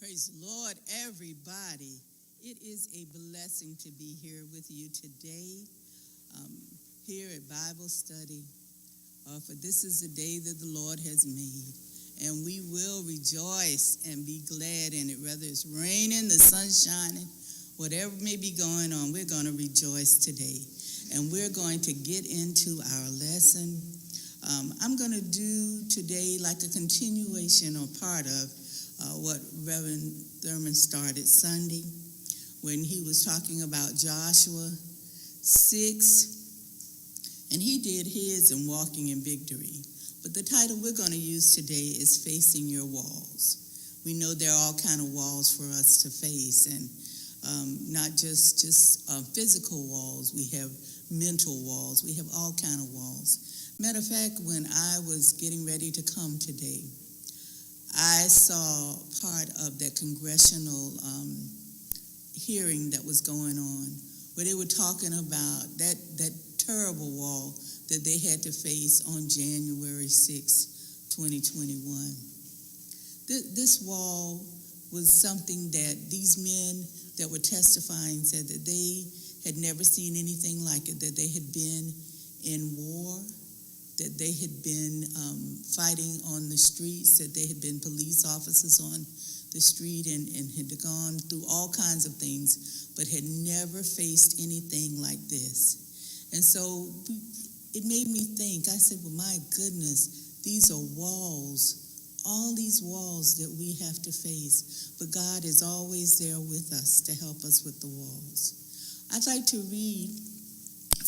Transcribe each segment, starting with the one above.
Praise the Lord, everybody. It is a blessing to be here with you today, here at Bible study. For this is the day that the Lord has made, and we will rejoice and be glad in it, whether it's raining, the sun shining, whatever may be going on, we're going to rejoice today. And we're going to get into our lesson. I'm going to do today like a continuation or part of what Reverend Thurman started Sunday when he was talking about Joshua 6, and he did his in Walking in Victory. But the title we're going to use today is Facing Your Walls. We know there are all kind of walls for us to face, and not just physical walls. We have mental walls. We have all kind of walls. Matter of fact, when I was getting ready to come today, I saw part of that congressional hearing that was going on, where they were talking about that terrible wall that they had to face on January 6, 2021. This wall was something that these men that were testifying said that they had never seen anything like it, that they had been in war, that they had been fighting on the streets, that they had been police officers on the street and had gone through all kinds of things, but had never faced anything like this. And so it made me think. I said, well, my goodness, these are walls, all these walls that we have to face, but God is always there with us to help us with the walls. I'd like to read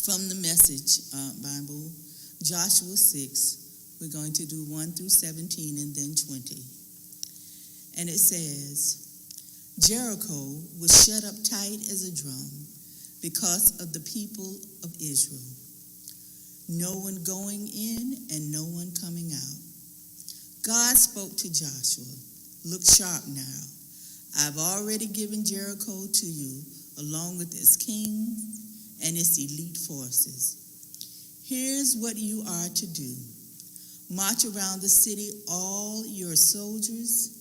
from the Message Bible, Joshua 6, we're going to do 1 through 17 and then 20. And it says, Jericho was shut up tight as a drum because of the people of Israel. No one going in and no one coming out. God spoke to Joshua, look sharp now. I've already given Jericho to you along with its king and its elite forces. Here's what you are to do. March around the city, all your soldiers.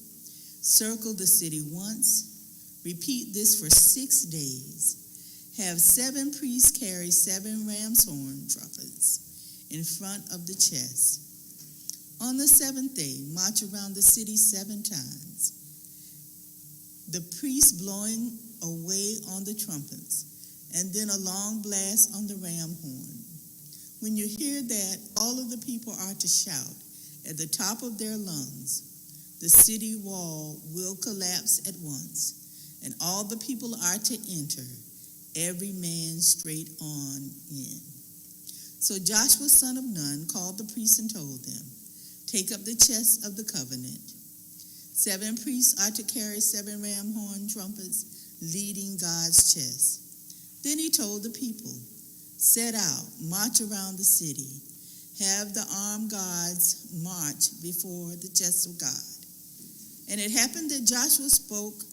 Circle the city once. Repeat this for 6 days. Have 7 priests carry 7 ram's horn trumpets in front of the chest. On the 7th day, march around the city 7 times. The priests blowing away on the trumpets, and then a long blast on the ram horn. When you hear that, all of the people are to shout at the top of their lungs. The city wall will collapse at once, and all the people are to enter, every man straight on in. So Joshua son of Nun called the priests and told them, take up the chest of the covenant. 7 priests are to carry 7 ram horn trumpets, leading God's chest. Then he told the people, set out, march around the city. Have the armed guards march before the chest of God. And it happened that Joshua spoke,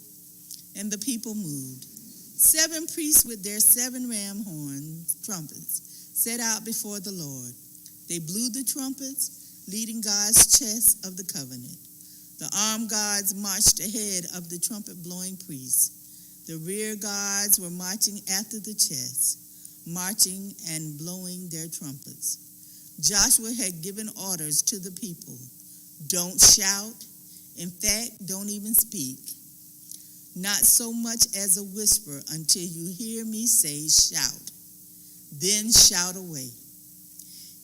and the people moved. 7 priests with their 7 ram horn trumpets set out before the Lord. They blew the trumpets, leading God's chest of the covenant. The armed guards marched ahead of the trumpet-blowing priests. The rear guards were marching after the chest, marching and blowing their trumpets. Joshua had given orders to the people. Don't shout. In fact, don't even speak. Not so much as a whisper until you hear me say shout. Then shout away.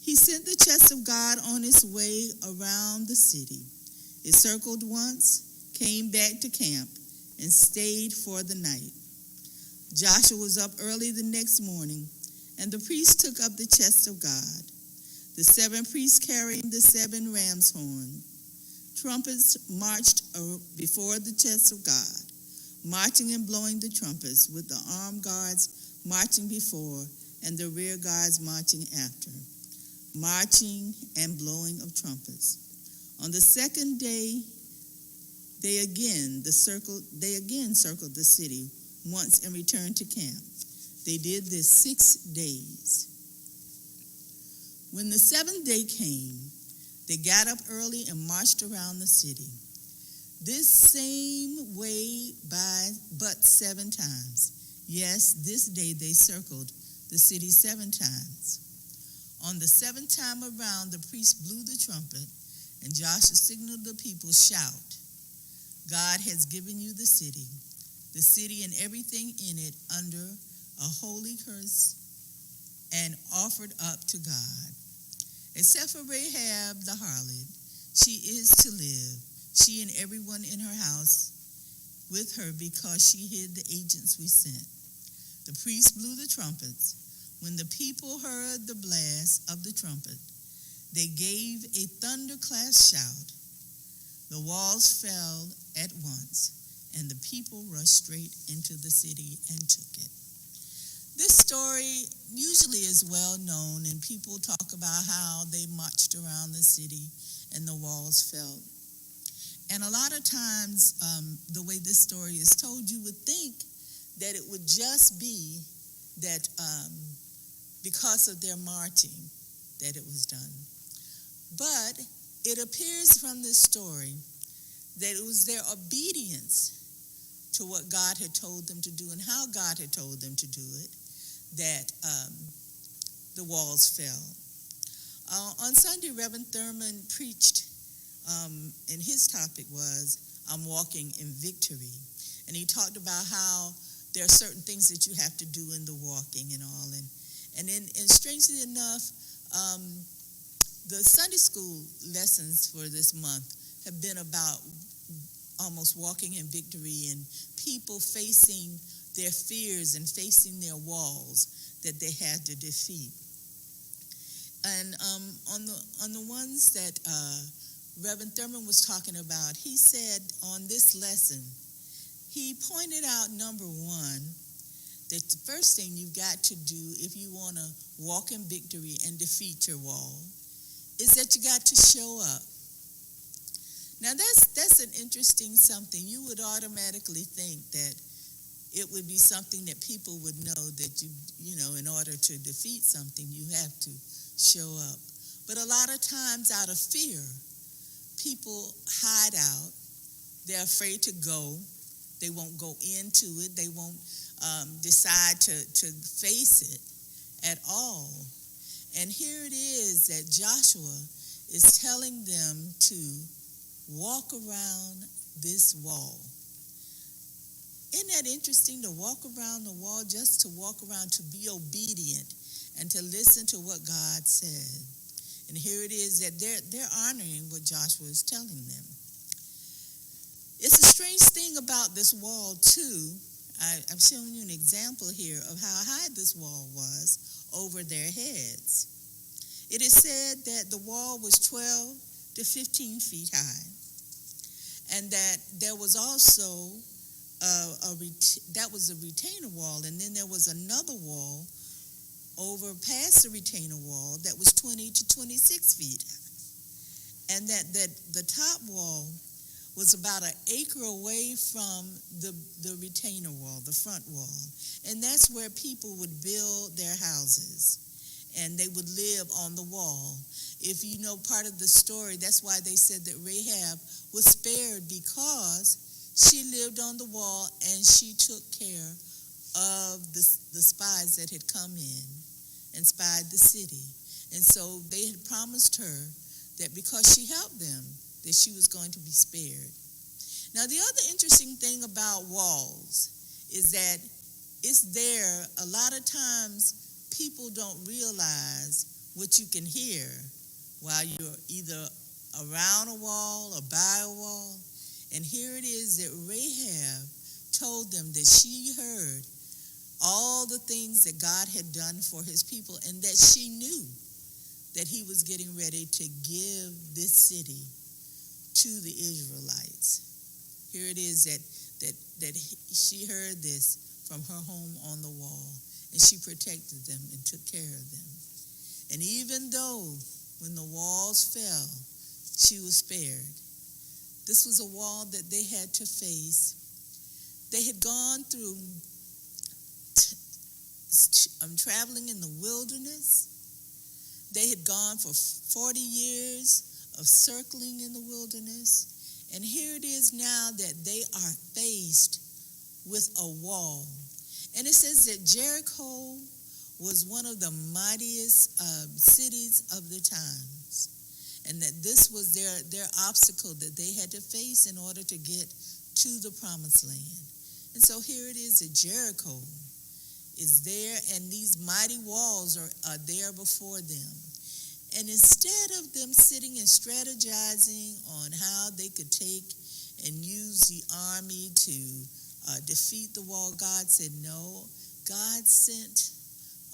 He sent the chest of God on its way around the city. It circled once, came back to camp, and stayed for the night. Joshua was up early the next morning, and the priests took up the chest of God. The 7 priests carrying the 7 ram's horn. trumpets marched before the chest of God, marching and blowing the trumpets, with the armed guards marching before and the rear guards marching after, marching and blowing of trumpets. On the second day, they again circled the city once and returned to camp. They did this 6 days. When the seventh day came, they got up early and marched around the city, this same way but 7 times. Yes, this day they circled the city 7 times. On the 7th time around, the priest blew the trumpet, and Joshua signaled the people, "Shout, God has given you the city and everything in it under a holy curse, and offered up to God. Except for Rahab the harlot, she is to live, she and everyone in her house with her, because she hid the agents we sent." The priest blew the trumpets. When the people heard the blast of the trumpet, they gave a thunderclap shout. The walls fell at once, and the people rushed straight into the city and took it. This story usually is well known, and people talk about how they marched around the city and the walls fell. And a lot of times, the way this story is told, you would think that it would just be that because of their marching that it was done. But it appears from this story that it was their obedience to what God had told them to do and how God had told them to do it that the walls fell. On Sunday, Reverend Thurman preached, and his topic was, "I'm walking in victory." And he talked about how there are certain things that you have to do in the walking and all. And strangely enough, the Sunday school lessons for this month have been about almost walking in victory and people facing their fears and facing their walls that they had to defeat. And on the ones that Reverend Thurman was talking about, he said on this lesson, he pointed out, number one, that the first thing you've got to do if you want to walk in victory and defeat your wall is that you got to show up. Now that's an interesting something. You would automatically think that it would be something that people would know that you know, in order to defeat something, you have to show up. But a lot of times out of fear, people hide out. They're afraid to go. They won't go into it. They won't decide to face it at all. And here it is that Joshua is telling them to walk around this wall. Isn't that interesting, to walk around the wall, just to walk around, to be obedient and to listen to what God said? And here it is that they're honoring what Joshua is telling them. It's a strange thing about this wall, too. I'm showing you an example here of how high this wall was over their heads. It is said that the wall was 12 to 15 feet high, and that there was also that was a retainer wall, and then there was another wall over past the retainer wall that was 20 to 26 feet high, and that the top wall was about an acre away from the retainer wall, the front wall. And that's where people would build their houses, and they would live on the wall. If you know part of the story, that's why they said that Rahab was spared, because she lived on the wall and she took care of the spies that had come in and spied the city. And so they had promised her that because she helped them, that she was going to be spared. Now, the other interesting thing about walls is that it's there. A lot of times people don't realize what you can hear while you're either around a wall or by a wall. And here it is that Rahab told them that she heard all the things that God had done for his people, and that she knew that he was getting ready to give this city to the Israelites. Here it is that she heard this from her home on the wall, and she protected them and took care of them. And even though when the walls fell, she was spared. This was a wall that they had to face. They had gone through traveling in the wilderness. They had gone for 40 years of circling in the wilderness. And here it is now that they are faced with a wall. And it says that Jericho was one of the mightiest cities of the times, and that this was their obstacle that they had to face in order to get to the promised land. And so here it is that Jericho is there, and these mighty walls are there before them. And instead of them sitting and strategizing on how they could take and use the army to defeat the wall, God said no. God sent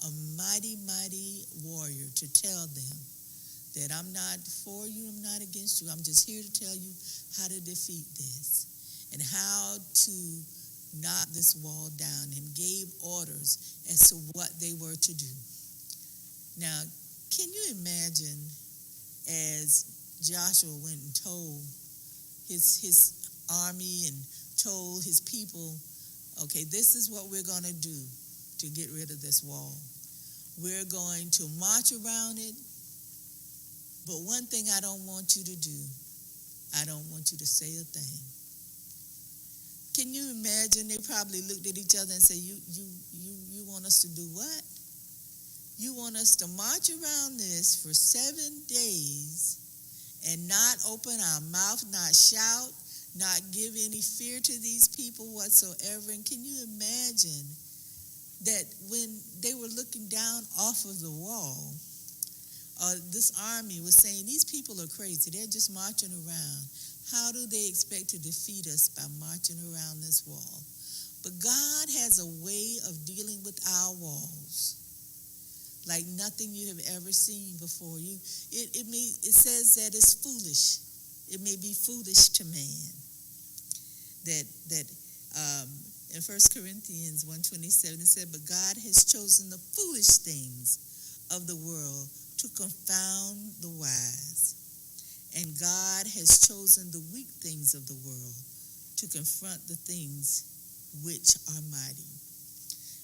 a mighty, mighty warrior to tell them that I'm not for you, I'm not against you. I'm just here to tell you how to defeat this and how to knock this wall down, and gave orders as to what they were to do. Now, can you imagine as Joshua went and told his army and told his people, okay, this is what we're going to do to get rid of this wall. We're going to march around it, but one thing I don't want you to do, I don't want you to say a thing. Can you imagine? They probably looked at each other and said, you want us to do what? You want us to march around this for 7 days and not open our mouth, not shout, not give any fear to these people whatsoever? And can you imagine that when they were looking down off of the wall, this army was saying, these people are crazy. They're just marching around. How do they expect to defeat us by marching around this wall? But God has a way of dealing with our walls like nothing you have ever seen before. It says that it's foolish. It may be foolish to man. That in 1 Corinthians 1:27 it said, but God has chosen the foolish things of the world to confound the wise. And God has chosen the weak things of the world to confront the things which are mighty.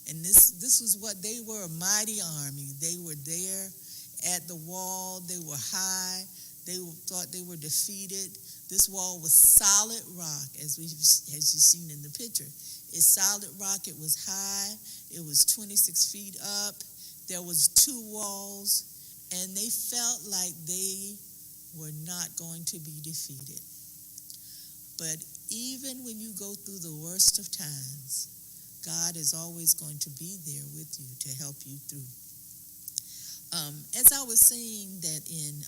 And this was what they were, a mighty army. They were there at the wall. They were high. They thought they were defeated. This wall was solid rock, as you've seen in the picture. It's solid rock. It was high. It was 26 feet up. There was 2 walls, and they felt like they were not going to be defeated. But even when you go through the worst of times, God is always going to be there with you to help you through. As I was saying that in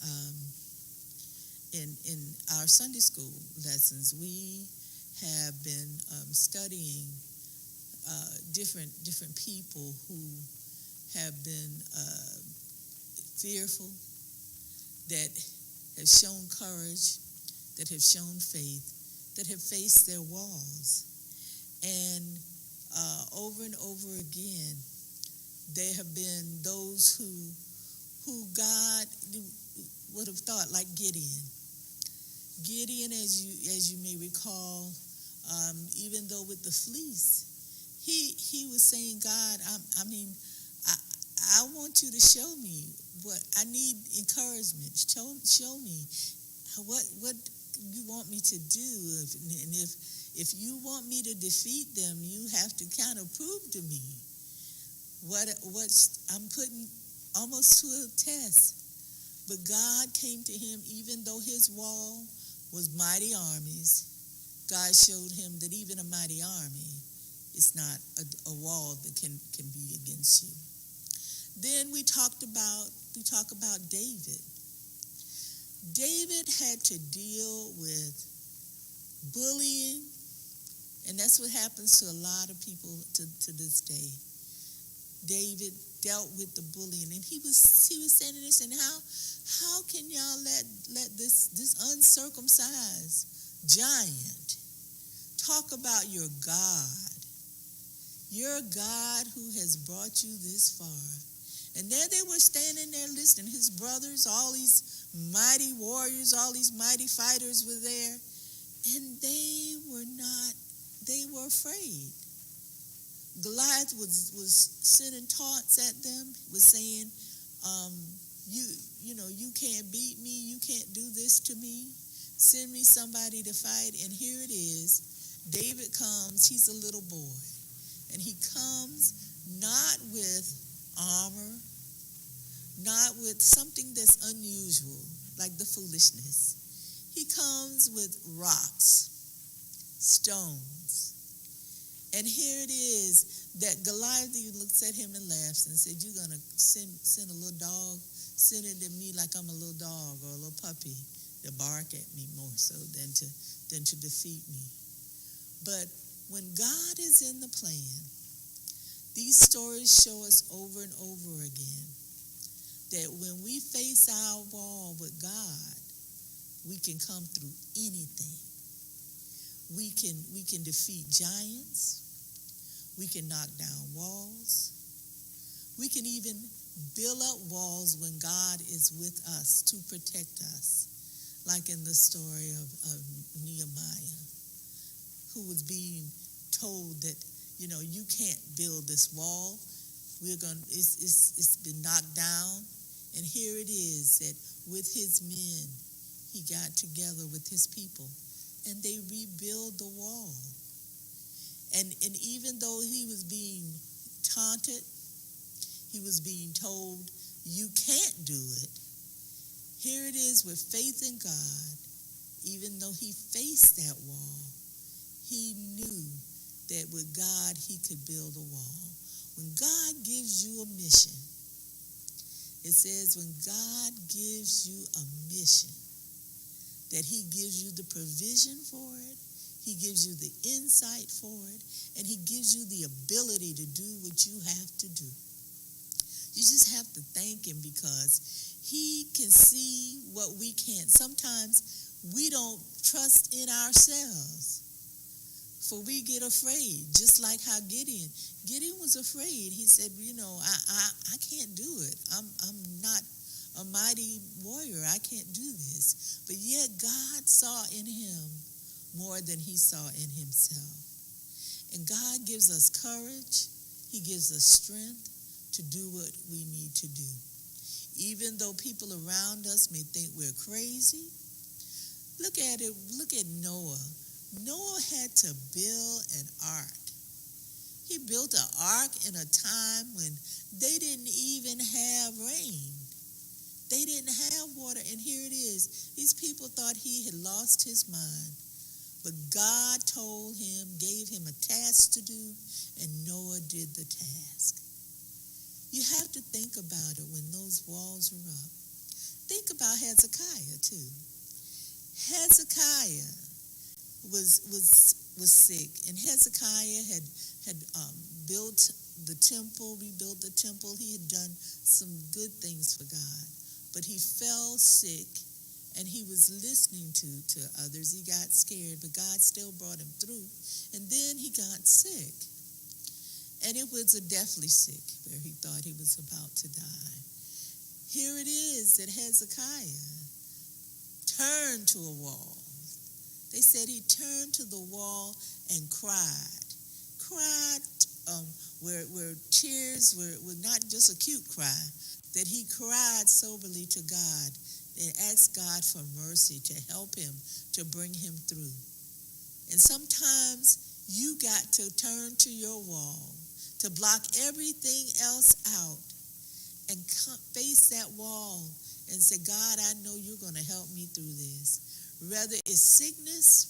our Sunday school lessons, we have been studying different people who have been fearful, that have shown courage, that have shown faith, that have faced their walls. And over and over again, there have been those who God would have thought, like Gideon. Gideon, as you may recall, even though with the fleece, he was saying, God, I want you to show me what I need, encouragement. Show me what you want me to do, and if you want me to defeat them, you have to kind of prove to me what I'm putting almost to a test. But God came to him, even though his wall was mighty armies. God showed him that even a mighty army is not a wall that can be against you. Then we talk about David. David had to deal with bullying, and that's what happens to a lot of people to this day. David dealt with the bullying. And he was saying this, and how can y'all let this uncircumcised giant talk about your God who has brought you this far? And there they were standing there listening. His brothers, all these mighty warriors, all these mighty fighters were there, and they were afraid. Goliath was sending taunts at them, was saying, you can't beat me, you can't do this to me, send me somebody to fight. And here it is, David comes, he's a little boy, and he comes not with armor, not with something that's unusual, like the foolishness. He comes with rocks, stones. And here it is that Goliath even looks at him and laughs and said, you're going to send a little dog, send it to me like I'm a little dog or a little puppy to bark at me more so than to defeat me. But when God is in the plan, these stories show us over and over again that when we face our wall with God, we can come through anything. We can defeat giants. We can knock down walls. We can even build up walls when God is with us to protect us, like in the story of Nehemiah, who was being told that, you can't build this wall. It's been knocked down. And here it is that with his men, he got together with his people, and they rebuild the wall. And even though he was being taunted, he was being told, you can't do it. Here it is with faith in God, even though he faced that wall, he knew that with God he could build a wall. When God gives you a mission, it says when God gives you a mission, that he gives you the provision for it, he gives you the insight for it, and he gives you the ability to do what you have to do. You just have to thank him because he can see what we can't. Sometimes we don't trust in ourselves, for we get afraid, just like how Gideon was afraid. He said, I can't do it. I'm not a mighty warrior. I can't do this. But yet God saw in him more than he saw in himself. And God gives us courage. He gives us strength to do what we need to do. Even though people around us may think we're crazy, look at it. Look at Noah. Noah had to build an ark. He built an ark in a time when they didn't even have rain. They didn't have water. And here it is. These people thought he had lost his mind. But God told him, gave him a task to do, and Noah did the task. You have to think about it when those walls are up. Think about Hezekiah too. Hezekiah was sick, and Hezekiah had built the temple, rebuilt the temple. He had done some good things for God, but he fell sick. And he was listening to others. He got scared, but God still brought him through. And then he got sick. And it was a deathly sick, where he thought he was about to die. Here it is that Hezekiah turned to a wall. They said he turned to the wall and cried. Where tears were not just a cute cry, that he cried soberly to God and ask God for mercy to help him, to bring him through. And sometimes you got to turn to your wall, to block everything else out, and face that wall and say, God, I know you're going to help me through this. Whether it's sickness,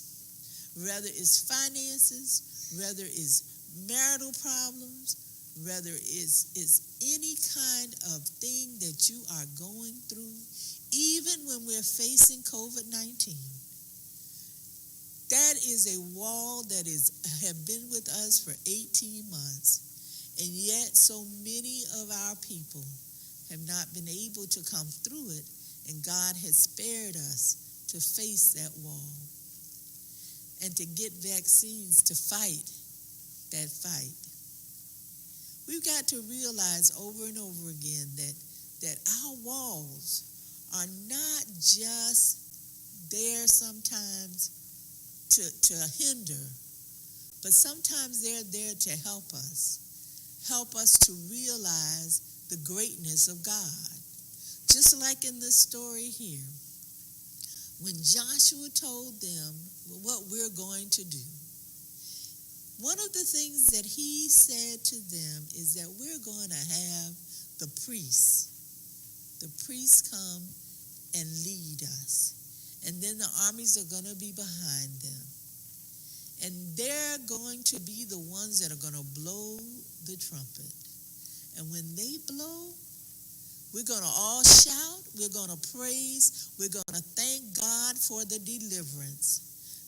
whether it's finances, whether it's marital problems, whether it's any kind of thing that you are going through, even when we're facing COVID-19, that is a wall that have been with us for 18 months. And yet so many of our people have not been able to come through it, and God has spared us to face that wall and to get vaccines to fight that fight. We've got to realize over and over again that our walls are not just there sometimes to hinder, but sometimes they're there to help us to realize the greatness of God. Just like in this story here, when Joshua told them what we're going to do, one of the things that he said to them is that we're going to have the priests come and lead us. And then the armies are going to be behind them. And they're going to be the ones that are going to blow the trumpet. And when they blow, we're going to all shout, we're going to praise, we're going to thank God for the deliverance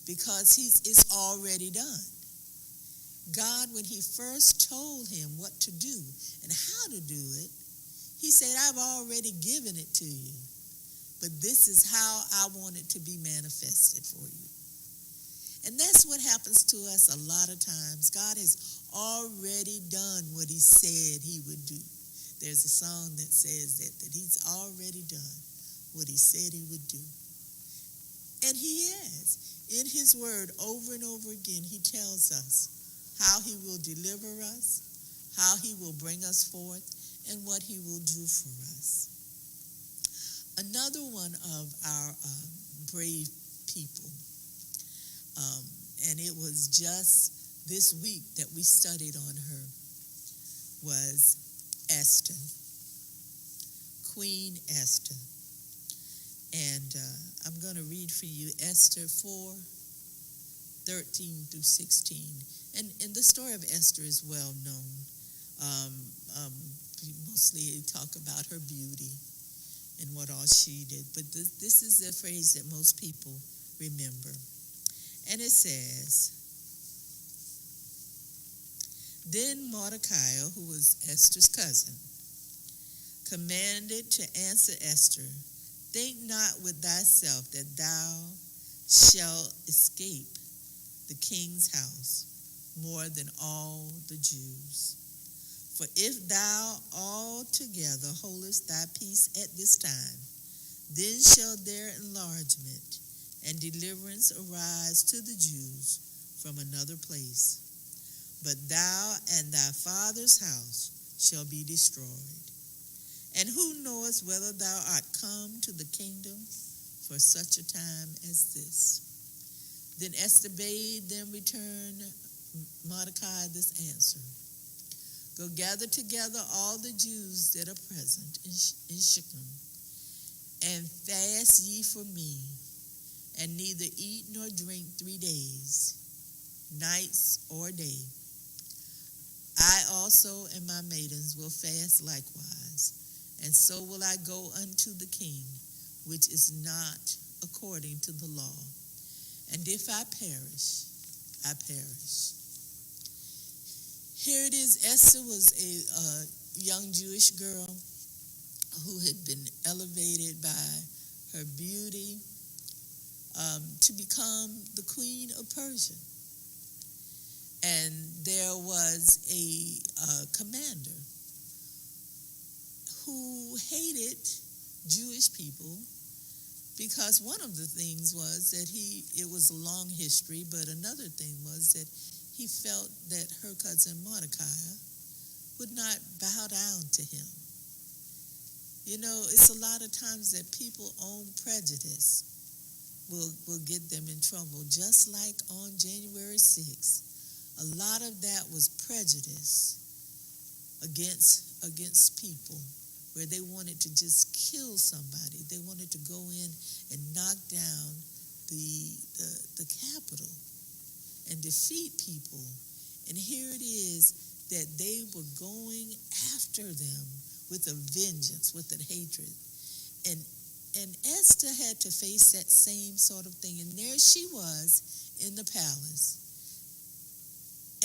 because it's already done. God, when he first told him what to do and how to do it, he said, I've already given it to you, but this is how I want it to be manifested for you. And that's what happens to us a lot of times. God has already done what he said he would do. There's a song that says that he's already done what he said he would do. And he has. In his word, over and over again, he tells us how he will deliver us, how he will bring us forth, and what he will do for us. Another one of our brave people, and it was just this week that we studied on her, was Esther, Queen Esther. And I'm going to read for you Esther 4:13 through 16. And the story of Esther is well known. We mostly talk about her beauty and what all she did. But this is the phrase that most people remember. And it says, then Mordecai, who was Esther's cousin, commanded to answer Esther, think not with thyself that thou shalt escape the king's house more than all the Jews. For if thou altogether holdest thy peace at this time, then shall their enlargement and deliverance arise to the Jews from another place. But thou and thy father's house shall be destroyed. And who knoweth whether thou art come to the kingdom for such a time as this? Then Esther bade them return Mordecai this answer. Go gather together all the Jews that are present in Shechem, and fast ye for me, and neither eat nor drink 3 days, nights or day. I also and my maidens will fast likewise, and so will I go unto the king, which is not according to the law. And if I perish, I perish. Here it is. Esther was a young Jewish girl who had been elevated by her beauty to become the queen of Persia. And there was a commander who hated Jewish people because one of the things was that it was a long history, but another thing was that he felt that her cousin Mordecai would not bow down to him. You know, it's a lot of times that people own prejudice will get them in trouble. Just like on January 6th, a lot of that was prejudice against people, where they wanted to just kill somebody. They wanted to go in and knock down the Capitol and defeat people. And here it is that they were going after them with a vengeance, with a hatred. And Esther had to face that same sort of thing. And there she was in the palace,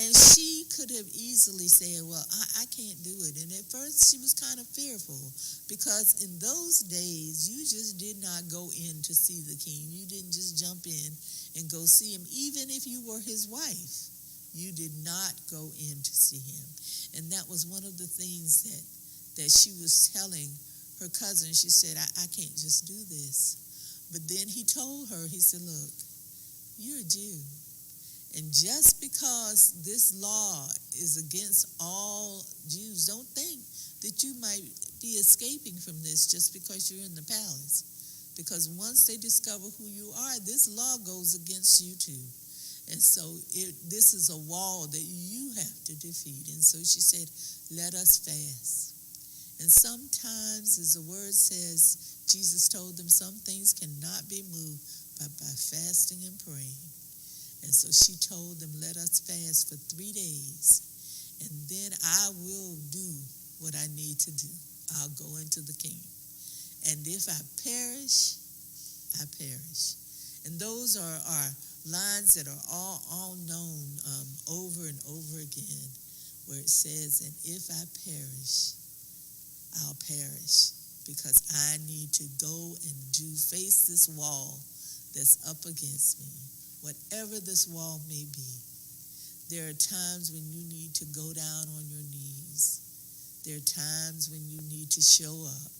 And she could have easily said, well, I can't do it. And at first she was kind of fearful because in those days, you just did not go in to see the king. You didn't just jump in and go see him. Even if you were his wife, you did not go in to see him. And that was one of the things that she was telling her cousin. She said, I can't just do this. But then he told her, he said, look, you're a Jew. And just because this law is against all Jews, don't think that you might be escaping from this just because you're in the palace. Because once they discover who you are, this law goes against you too. And so this is a wall that you have to defeat. And so she said, let us fast. And sometimes, as the word says, Jesus told them some things cannot be moved but by fasting and praying. And so she told them, let us fast for 3 days, and then I will do what I need to do. I'll go into the king. And if I perish, I perish. And those are lines that are all known over and over again, where it says, and if I perish, I'll perish, because I need to go and face this wall that's up against me. Whatever this wall may be, there are times when you need to go down on your knees. There are times when you need to show up.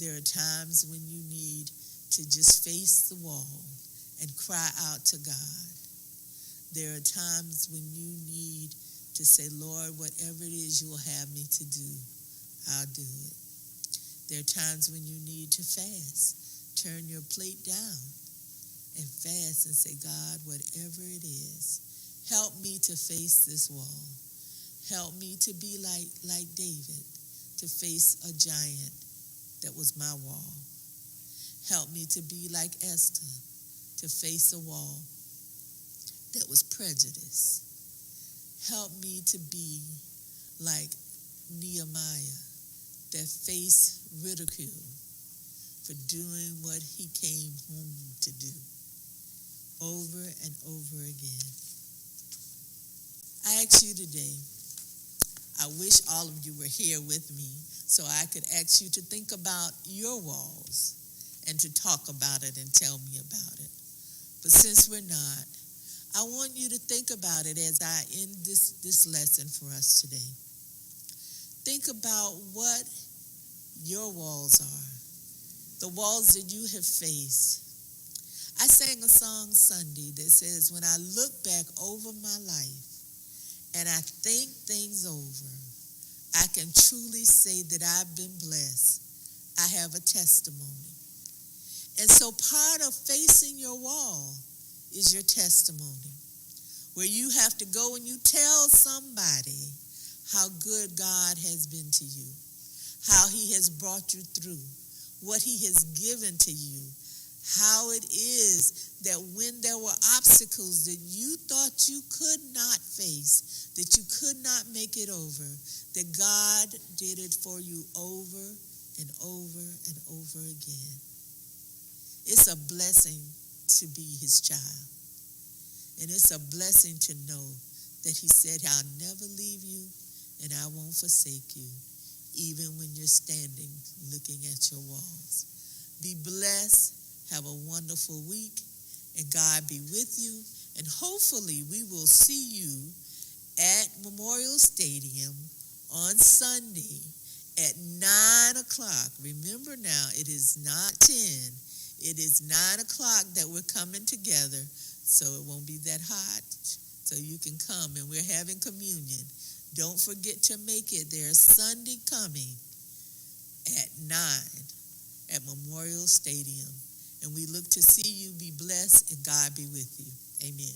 There are times when you need to just face the wall and cry out to God. There are times when you need to say, Lord, whatever it is you will have me to do, I'll do it. There are times when you need to fast. Turn your plate down and fast and say, God, whatever it is, help me to face this wall. Help me to be like David, to face a giant that was my wall. Help me to be like Esther, to face a wall that was prejudice. Help me to be like Nehemiah, that faced ridicule for doing what he came home to do. Over and over again. I ask you today, I wish all of you were here with me so I could ask you to think about your walls and to talk about it and tell me about it. But since we're not, I want you to think about it as I end this lesson for us today. Think about what your walls are, the walls that you have faced. I sang a song Sunday that says, when I look back over my life and I think things over, I can truly say that I've been blessed. I have a testimony. And so part of facing your wall is your testimony, where you have to go and you tell somebody how good God has been to you, how he has brought you through, what he has given to you, how it is that when there were obstacles that you thought you could not face, that you could not make it over, that God did it for you over and over and over again. It's a blessing to be his child. And it's a blessing to know that he said, I'll never leave you and I won't forsake you, even when you're standing looking at your walls. Be blessed. Have a wonderful week, and God be with you. And hopefully we will see you at Memorial Stadium on Sunday at 9 o'clock. Remember now, it is not 10. It is 9 o'clock that we're coming together, so it won't be that hot. So you can come, and we're having communion. Don't forget to make it there Sunday coming at 9 at Memorial Stadium. And we look to see you. Be blessed, and God be with you. Amen.